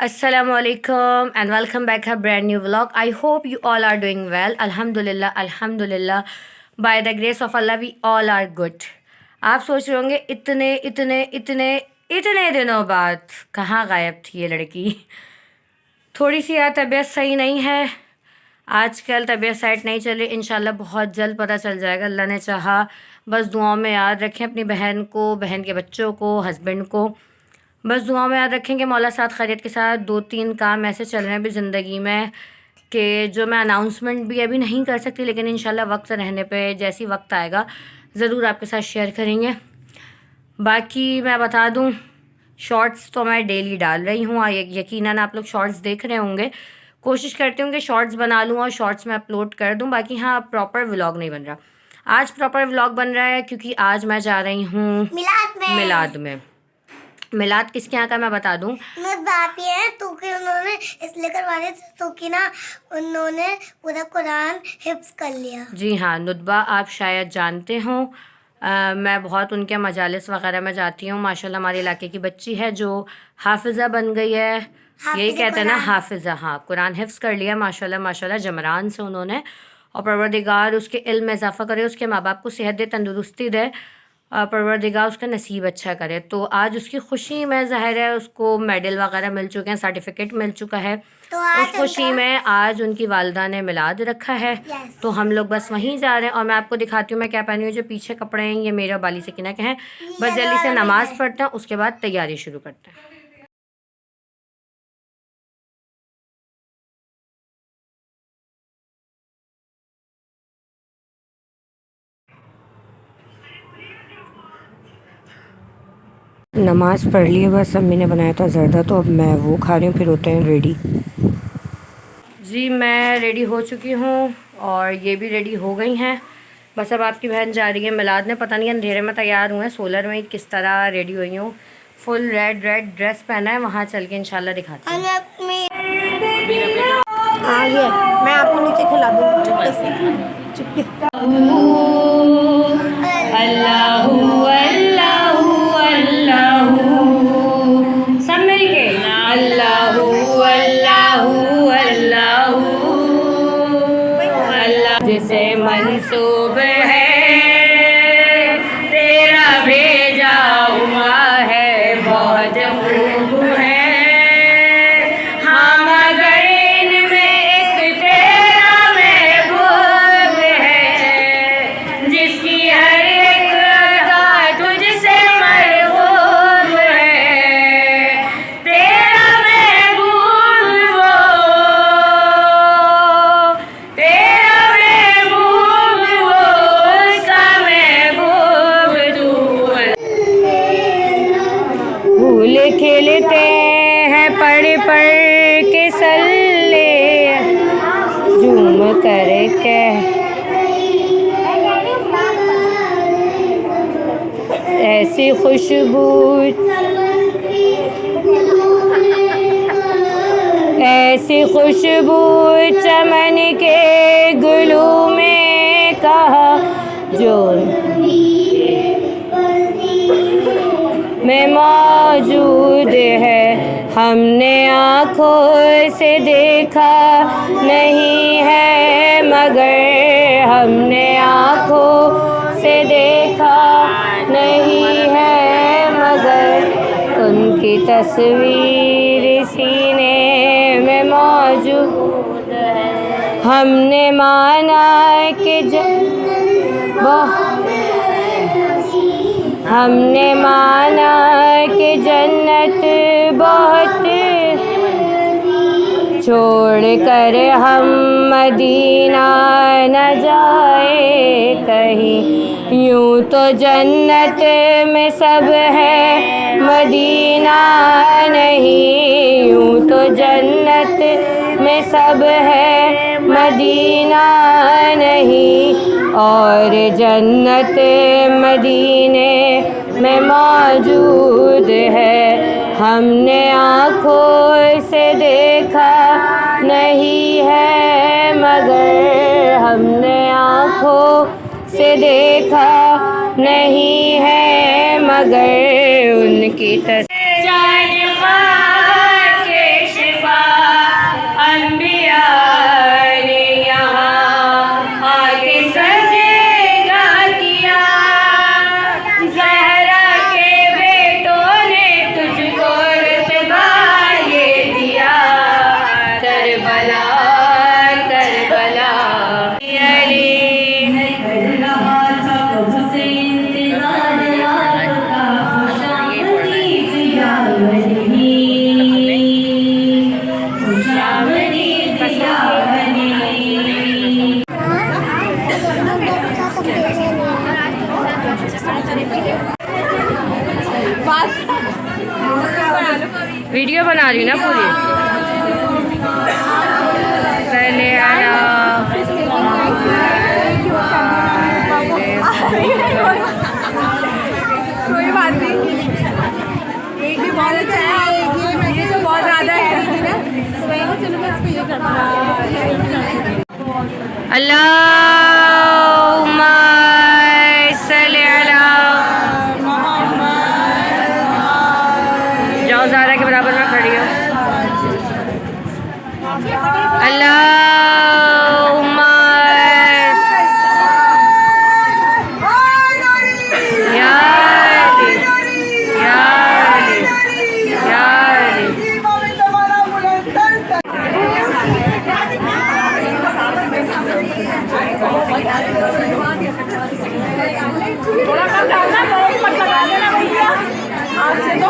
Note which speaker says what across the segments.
Speaker 1: Assalamualaikum and welcome back to a brand new vlog. I hope you all are doing well. Alhamdulillah, Alhamdulillah. By the grace of Allah, we all are good. आप सोच रहे होंगे इतने इतने इतने इतने दिनों बाद कहाँ गायब थी ये लड़की। थोड़ी सी यार तबीयत सही नहीं है आजकल, तबीयत साइड नहीं चली। इंशाल्लाह बहुत जल्द पता चल जाएगा, अल्लाह ने चाहा। बस दुआओं में याद रखें अपनी बहन को, बहन के बच्चों को, हस्बैंड को। बस दुआ में याद रखें कि मौला साथ खैरियत के साथ 2-3 काम ऐसे चल रहे हैं अभी ज़िंदगी में कि जो मैं अनाउंसमेंट भी अभी नहीं कर सकती, लेकिन इंशाल्लाह वक्त रहने पे जैसी वक्त आएगा ज़रूर आपके साथ शेयर करेंगे। बाकी मैं बता दूं, शॉर्ट्स तो मैं डेली डाल रही हूँ, यकीनन आप लोग शॉर्ट्स देख रहे होंगे। कोशिश करती हूँ कि शॉर्ट्स बना लूँ और शॉर्ट्स में अपलोड कर दूँ। बाकी हाँ, प्रॉपर व्लॉग नहीं बन रहा। आज प्रॉपर व्लॉग बन रहा है क्योंकि आज मैं जा रही हूँ मिलाद में। मिलाद किसके यहाँ का मैं बता दूं,
Speaker 2: बापी है तो कि उन्होंने इसलिए करवाने तो कि ना उन्होंने पूरा कुरान हिफ्ज कर लिया।
Speaker 1: जी हाँ, नुतबा आप शायद जानते हो। मैं बहुत उनके मजालिस वगैरह में जाती हूँ। माशाल्लाह हमारे इलाके की बच्ची है जो हाफिज़ा बन गई है, यही कहते हैं ना हाफिज़ा। हाँ, कुरान हिफ्ज कर लिया माशाल्लाह माशाल्लाह, जमरान से उन्होंने। और परवरदिगार उसके इल्म में इजाफ़ा करे, उसके माँ बाप को सेहत दे, तंदुरुस्ती दे, परवरदिगार उसका नसीब अच्छा करे। तो आज उसकी खुशी में ज़ाहिर है उसको मेडल वगैरह मिल चुके हैं, सर्टिफिकेट मिल चुका है।
Speaker 2: तो
Speaker 1: उस खुशी में आज उनकी वालदा ने मिलाद रखा है। तो हम लोग बस वहीं जा रहे हैं। और मैं आपको दिखाती हूँ मैं क्या पहनी हूँ। जो पीछे कपड़े हैं ये मेरा बाली सकीना के हैं। बस जल्दी से नमाज़ पढ़ते हैं, उसके बाद तैयारी शुरू करते हैं। नमाज़ पढ़ ली है, बस अम्मी ने बनाया था ज़रदा, तो अब मैं वो खा रही हूँ, फिर होते हैं रेडी। जी मैं रेडी हो चुकी हूँ और ये भी रेडी हो गई हैं। बस अब आपकी बहन जा रही है मिलाद में। पता नहीं अंधेरे में तैयार हुए हैं, सोलर में किस तरह रेडी हुई हूँ। फुल रेड ड्रेस पहना है, वहाँ चल के इंशाल्लाह दिखाती हूँ।
Speaker 2: आगे मैं आपको नीचे खिला दूँगी।
Speaker 1: अल्लाहू अल्लाहू अल्लाहू, सब मिल के अल्लाहू अल्लाहू अल्लाहू अल्लाह। जिसे मंसूब है तेरा भेजा हुआ है, बहुत खूब है। हाँ मगर इनमें एक तेरा महबूब है, जिसकी हर एक अदा तुझसे मरगूब है। तेरा महबूब वो, तेरा महबूब वो, उसका महबूब तू। भूल खेलते हैं पढ़ पढ़ के सल्ले, झूम कर कह ऐसी खुशबू, ऐसी खुशबू चमन के गुलों में कहा जो में मौजूद है। हमने आँखों से देखा नहीं है, मगर हमने आँखों से देखा नहीं है, मगर उनकी तस्वीर सीने में मौजूद है। हमने माना कि हमने माना कि जन्नत बहुत, छोड़ कर हम मदीना न जाए कहीं। यूँ तो जन्नत में सब है, मदीना नहीं। यूँ तो जन्नत में सब है, मदीना नहीं। और जन्नत मदीने में मौजूद है, हमने आँखों से देखा नहीं है, मगर हमने आँखों से देखा नहीं है, मगर उनकी तस्वीर वीडियो बना रही हूँ ना पूरी। पहले आया
Speaker 3: कोई बात नहीं, एक भी बहुत अच्छा है, ये तो बहुत ज़्यादा है ना, तो मैं चलो मैं इसको ये करना।
Speaker 1: अल्लाहुम्मा सल्ली अला, जाओ ज़ारा के बराबर में खड़ी हो। अल्लाहुम्मा या अली, या अली, या अली।
Speaker 3: थोड़ा कम डालना, बहुत मत लगा देना भैया, आज से तो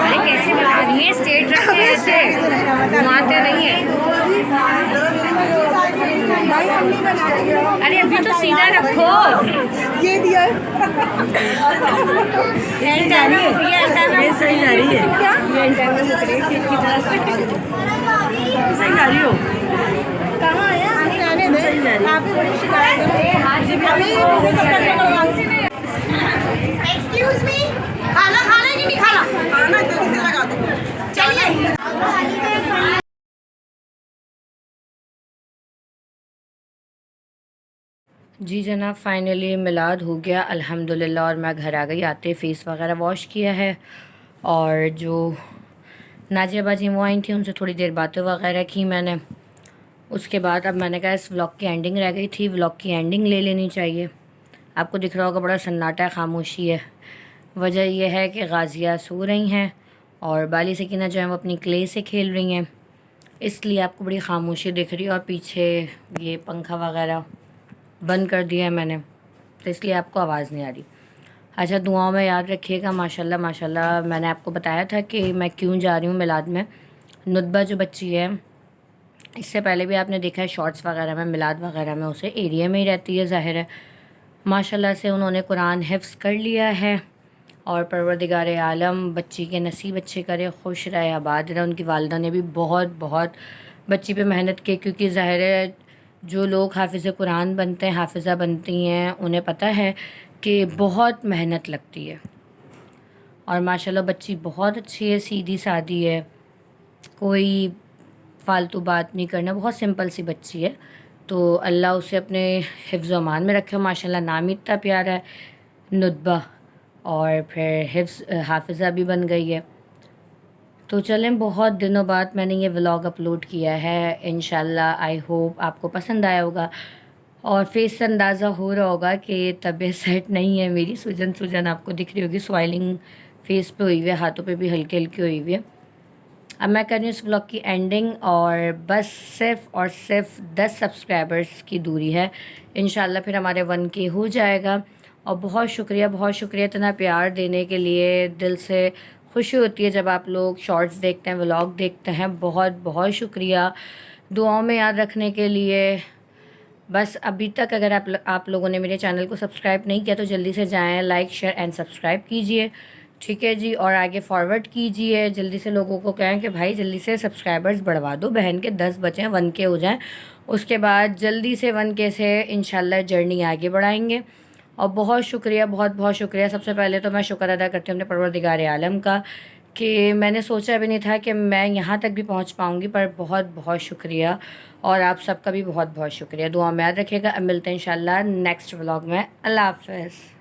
Speaker 1: अरे कैसे बना रही है, स्ट्रेट रखे ऐसे घुमाते नहीं है। अरे अभी तो सीधा रखो।
Speaker 3: ये दिया है,
Speaker 1: ये सही जा रही है।
Speaker 3: क्या
Speaker 1: सही जा रही हो।
Speaker 3: कहाँ आया आने दे, आप ही बड़ी शिकायत है।
Speaker 2: एक्सक्यूज मी, खाना खाना कि नहीं खाना?
Speaker 3: खाना जल्दी से लगा दो,
Speaker 2: चलिए।
Speaker 1: जी जनाब, फाइनली मिलाद हो गया अल्हम्दुलिल्लाह, और मैं घर आ गई। आते फ़ेस वगैरह वॉश किया है, और जो नाजिया बाजी वो आई थी उनसे थोड़ी देर बातें वगैरह की मैंने। उसके बाद अब मैंने कहा इस व्लॉग की एंडिंग रह गई थी, व्लॉग की एंडिंग ले लेनी चाहिए। आपको दिख रहा होगा बड़ा सन्नाटा खामोशी है। वजह यह है कि गाजिया सो रही हैं और बाली सकीना जो है वो अपनी क्ले से खेल रही हैं, इसलिए आपको बड़ी खामोशी दिख रही है। और पीछे ये पंखा वगैरह बंद कर दिया है मैंने, तो इसलिए आपको आवाज़ नहीं आ रही। अच्छा, दुआओं में याद रखिएगा। माशाल्लाह माशाल्लाह, मैंने आपको बताया था कि मैं क्यों जा रही हूँ मिलाद में। नुतबा जो बच्ची है, इससे पहले भी आपने देखा है शॉर्ट्स वगैरह में, मिलाद वगैरह में उसे एरिया में ही रहती है, ज़ाहिर है। माशाल्लाह से उन्होंने कुरान हिफ्ज़ कर लिया है, और परवरदिगार आलम बच्ची के नसीब अच्छे करे, खुश रहे, आबाद रहे। उनकी वालिदा ने भी बहुत बहुत बच्ची पे मेहनत की, क्योंकि ज़ाहिर है जो लोग हाफिज़ कुरान बनते हैं, हाफिज़ा बनती हैं, उन्हें पता है कि बहुत मेहनत लगती है। और माशाल्लाह बच्ची बहुत अच्छी है, सीधी सादी है, कोई फ़ालतू बात नहीं करना, बहुत सिंपल सी बच्ची है। तो अल्लाह उसे अपने हिफ्ज़ अमान में रखे। माशाल्लाह नाम ही इतना प्यारा है, नुतबा, और फिर हाफिज़ा भी बन गई है। तो चलें, बहुत दिनों बाद मैंने ये व्लॉग अपलोड किया है। इंशाल्लाह आई होप आपको पसंद आया होगा, और फेस से अंदाज़ा हो रहा होगा कि तबीयत सेट नहीं है मेरी। सूजन सूजन आपको दिख रही होगी, स्वाइलिंग फेस पे हुई हुई है, हाथों पे भी हल्की हल्की हुई हुई है। अब मैं कर रही हूँ इस व्लॉग की एंडिंग, और बस सिर्फ़ और सिर्फ 10 सब्सक्राइबर्स की दूरी है। इंशाल्लाह फिर हमारे 1K हो जाएगा। और बहुत शुक्रिया इतना प्यार देने के लिए। दिल से खुशी होती है जब आप लोग शॉर्ट्स देखते हैं, व्लॉग देखते हैं। बहुत बहुत शुक्रिया दुआओं में याद रखने के लिए। बस अभी तक अगर आप लोगों ने मेरे चैनल को सब्सक्राइब नहीं किया तो जल्दी से जाएं, लाइक शेयर एंड सब्सक्राइब कीजिए, ठीक है जी। और आगे फॉरवर्ड कीजिए, जल्दी से लोगों को कहें कि भाई जल्दी से सब्सक्राइबर्स बढ़वा दो, बहन के 10 बचे हैं, 1K हो जाएं। उसके बाद जल्दी से 1K से इंशाल्लाह जर्नी आगे बढ़ाएंगे। और बहुत शुक्रिया, बहुत बहुत शुक्रिया। सबसे पहले तो मैं शुक्र अदा करती हूँ अपने परवरदिगार आलम का, कि मैंने सोचा भी नहीं था कि मैं यहाँ तक भी पहुँच पाऊँगी, पर बहुत बहुत शुक्रिया। और आप सबका भी बहुत बहुत शुक्रिया। दुआ में याद रखिएगा। अब मिलते हैं इंशाल्लाह नेक्स्ट व्लॉग में। अल्लाह हाफ़िज़।